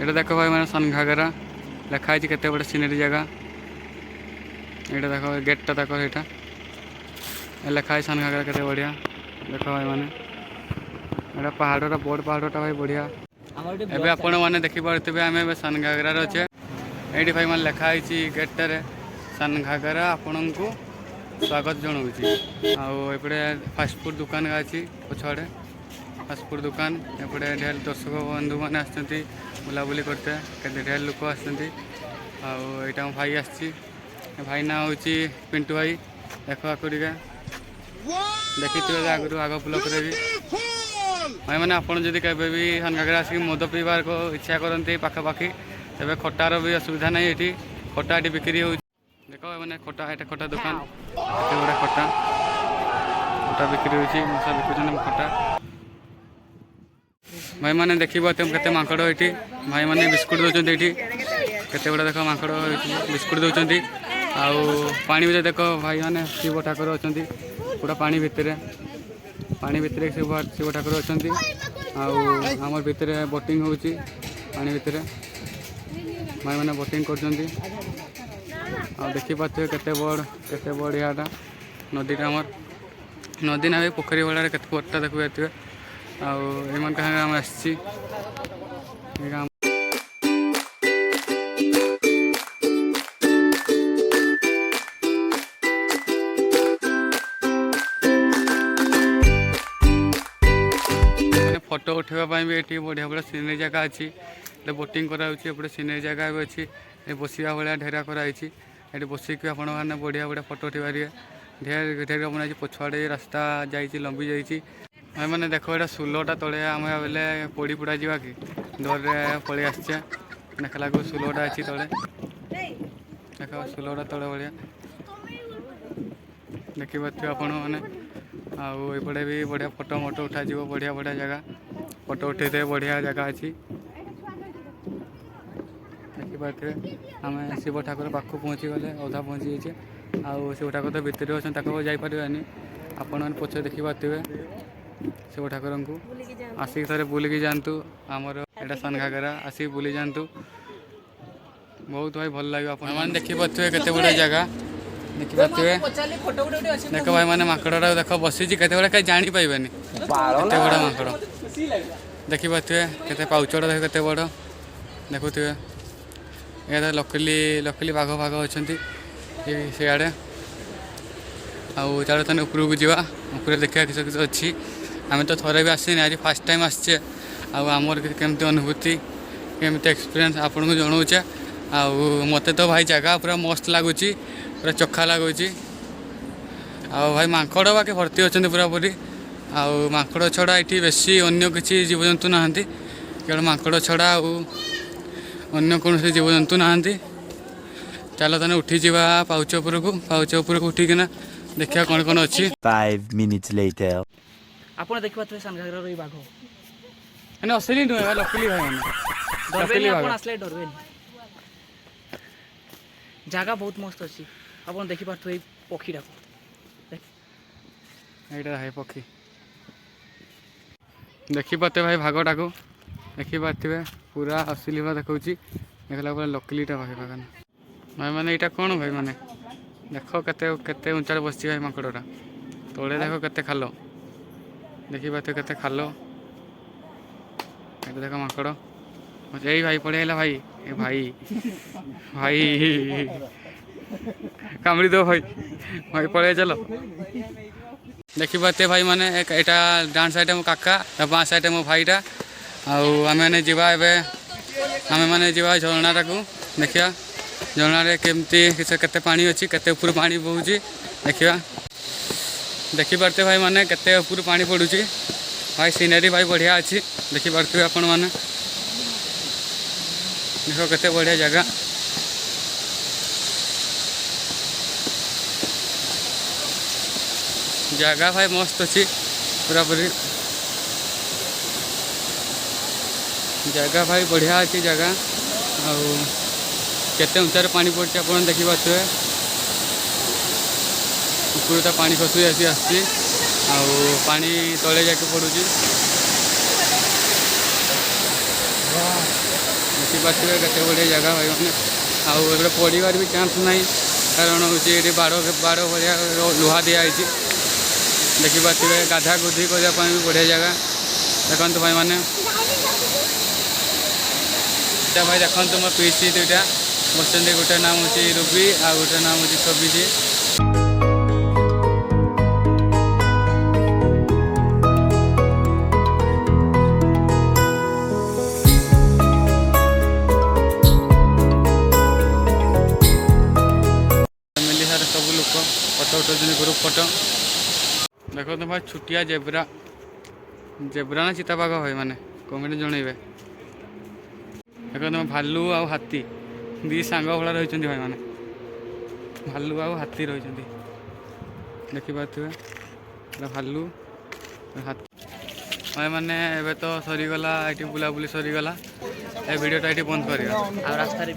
ये देख भाई मैंने सन घागरा लिखाई केते बड़े सीनरी जगह ये देख गेटा तक यहाँ लिखाई सन घागरा केते बढ़िया देख भाई मैंने यहाँ पहाड़ा बड़ पहाड़ा भाई बढ़िया एबे आपण मैंने देखिपे आम सन घागरार अच्छे ये भाई मैंने लिखाई गेटार सन घागरा आपण को स्वागत जनाऊँगी आउे फास्टफुड दुकान अच्छी पछाड़े फास्टफुड दुकान एपटे ढेर दर्शक बंधु मैंने आसती बुलाबुली करते ढेर लोक आईटा मो भाई आसी भाई ना हूँ पिंटू भाई देख आगे देखी आगु आग ब्लॉक भी भाई मैंने आपड़ जदि के सन घागरा आसिक मद पीबार को इच्छा करते पाखापाखि तेज खटार भी असुविधा ना ये खटा ये बिक्री हो देख मैंने खटा ये खटा दुकान ये बड़ा खटा खटा बिक्री होती मशा बिकुन खटा भाई मैंने देखिए केते माकड़ ये भाई मैंने बिस्कुट दौरान ये केते बड़ा देख माकड़ बिस्कुट दौरान आउ पानी भी देख भाई मैंने शिव ठाकुर अच्छा पूरा पानी भितर शिव ठाकुर अच्छा आमर भितर बोटिंग होची पानी भितर भाई मैंने बोटिंग कर देखिपे केते बढ़िया नदीटा आमर नदी ना पोखरी भाड़ा केते बड़टा देखुए आम आसी फोटो उठाई भी ये बढ़िया बढ़िया सीनरी जगह अच्छी बोटिंग कराऊँगी सीनरी जगह भी अच्छी बसिया भाया ढेरा कराई ये बसिक आप बढ़िया बढ़िया फोटो उठाइपारे ढेर ढेर बनाई पछुआड़े रास्ता जाइए लंबी जाइए भाई मैंने देख ये सुलटा तले आम बोले पोड़ी पुड़ा जावा कि डरे पलि आसचे देखला को सुलटा अच्छी तले देख सुलटा तले भाया देखिपे आपण मैंने आउपटे भी बढ़िया फोटो मोटो उठा बढ़िया बढ़िया जगह फोटो उठे बढ़िया जगह अच्छी देखिपे आम शिव ठाकुर पाख पहुँची गले अधा पहुँची जाइए आउ शिव ठाकुर तो भितर अच्छे जापारानी आपण मैंने पछे देखिपे शिव ठाकुर को आसिक थे बुलिकी जातु आमर एटा सन घागरा आसिक बुली जातु बहुत भाई भल लगे आप देखिपे केते बड़ा जगह देखिपे देख भाई मैंने माकड़ा देख बसी केते बड़ा कहीं जानी पाइबे केते बड़ा माकड़ देखिपे केते पाउचड़ा देख केते बड़ देखुए ये लकली लकली बाघ फाघ अच्छा सियाड़े आउ चलो तेने उपरକୁ ଯିବା ଉପରେ ଦେଖିବା किसी किसी अच्छी आम तो थोड़े भी आसने आज फास्ट टाइम आसचे आमर केमती अनुभूति केमती एक्सपीरियंस आपन को जनाऊे आउ मते तो भाई जगह पूरा मस्त लगुच पूरा चोखा लगुच आउ भाई माकड़ बाकी भर्ती अच्छा पूरा पूरी आउ माकड़ छड़ा ये बेसी अन्य किसी जीवजंतु ना केवल माकड़ छड़ा अन्य कौन से जीवजंतु ना चलो तेने उठी जा पाउच उपरକୁ उठिकिना देखिया कौन कौन अच्छी 5 minutes later आपण देखिपे सन घागरा रही बाघ मैंने असली नुहे लकली भाई डरबेनी आपण आसले डरबेनी जगह बहुत मस्त अच्छी आपण देखिपे पक्षीटा यहाँ है पक्षी देखिपे भाई भागटा को देखिपे पूरा असली भाव देखा देखला पूरा लकलीटा भाई बागान भाई मैंने यहाँ कौन भाई मैंने देख केते ऊंचा बस भाई माकड़ा तले देख केते खाल देखिपे केते खाल ये देख माकड़ यही भाई पड़े भाई ए भाई भाई कामड़ी दो भाई भाई पड़े चलो देखिपे भाई मैंने यहाँ डांस साइड मो काका बाँ साइड मो भाईटा आम मैंने जावा आम मैंने जावा झरना को देखिया झरना केमती केते पानी अच्छी केते ऊपर पानी बहुची देखिया देखिपे भाई मैंने केते ऊपर पानी पड़ुची भाई सीनरी भाई बढ़िया अच्छी देखिपे आपण मैंने देख केते बढ़िया जगह जगह भाई मस्त अच्छी पूरा पूरी जगह भाई बढ़िया अच्छी जगह आउ केते ऊंचार पानी पड़े आप देखिपे ऊपर तो पानी खसु आसी पानी तले जाके पड़ुची ଦେଖିପାରୁଥିବେ କେତେ ଗୁଡ଼ିଏ ଜାଗା ଭାଇମାନେ। ଆଉ ଏବେ ପଡ଼ିବାର ବି ଚାନ୍ସ ନାହିଁ, କାରଣ ହେଉଛି ଏଠି ବାଡ଼ ଭଳିଆ ଲୁହା ଦିଆହେଇଛି। ଦେଖିପାରୁଥିବେ ଗାଧା ଗୁଧି କରିବା ପାଇଁ ବି ବଢ଼ିଆ ଜାଗା। ଦେଖନ୍ତୁ ଭାଇମାନେ, ଏଇଟା ଭାଇ ଦେଖନ୍ତୁ ମୋ ପିଇସି ଦୁଇଟା ବସିଛନ୍ତି। ଗୋଟେ ନାମ ହେଉଛି ରୁବି ଆଉ ଗୋଟେ ନାମ ହେଉଛି ଛବିଶି। ସବୁ ଲୋକ ଫଟୋ ଉଠାଉଛନ୍ତି, ଗ୍ରୁପ୍ ଫଟୋ। ଦେଖନ୍ତୁ ଭାଇ ଛୋଟିଆ ଜେବ୍ରା ନା ଚିତାବାଘ ଭାଇମାନେ କମେଣ୍ଟ ଜଣେଇବେ। ଦେଖନ୍ତୁ ଭାଲୁ ଆଉ ହାତୀ ଦୁଇ ସାଙ୍ଗ ଭଳିଆ ରହିଛନ୍ତି ଭାଇମାନେ। ଭାଲୁ ଆଉ ହାତୀ ରହିଛନ୍ତି, ଦେଖିପାରୁଥିବେ। ଭାଲୁ ହାତୀ ଭାଇମାନେ। ଏବେ ତ ସରିଗଲା, ଏଠି ବୁଲାବୁଲି ସରିଗଲା। ଏ ଭିଡ଼ିଓଟା ଏଠି ବନ୍ଦ କରିବା। ଆଉ ରାସ୍ତାରେ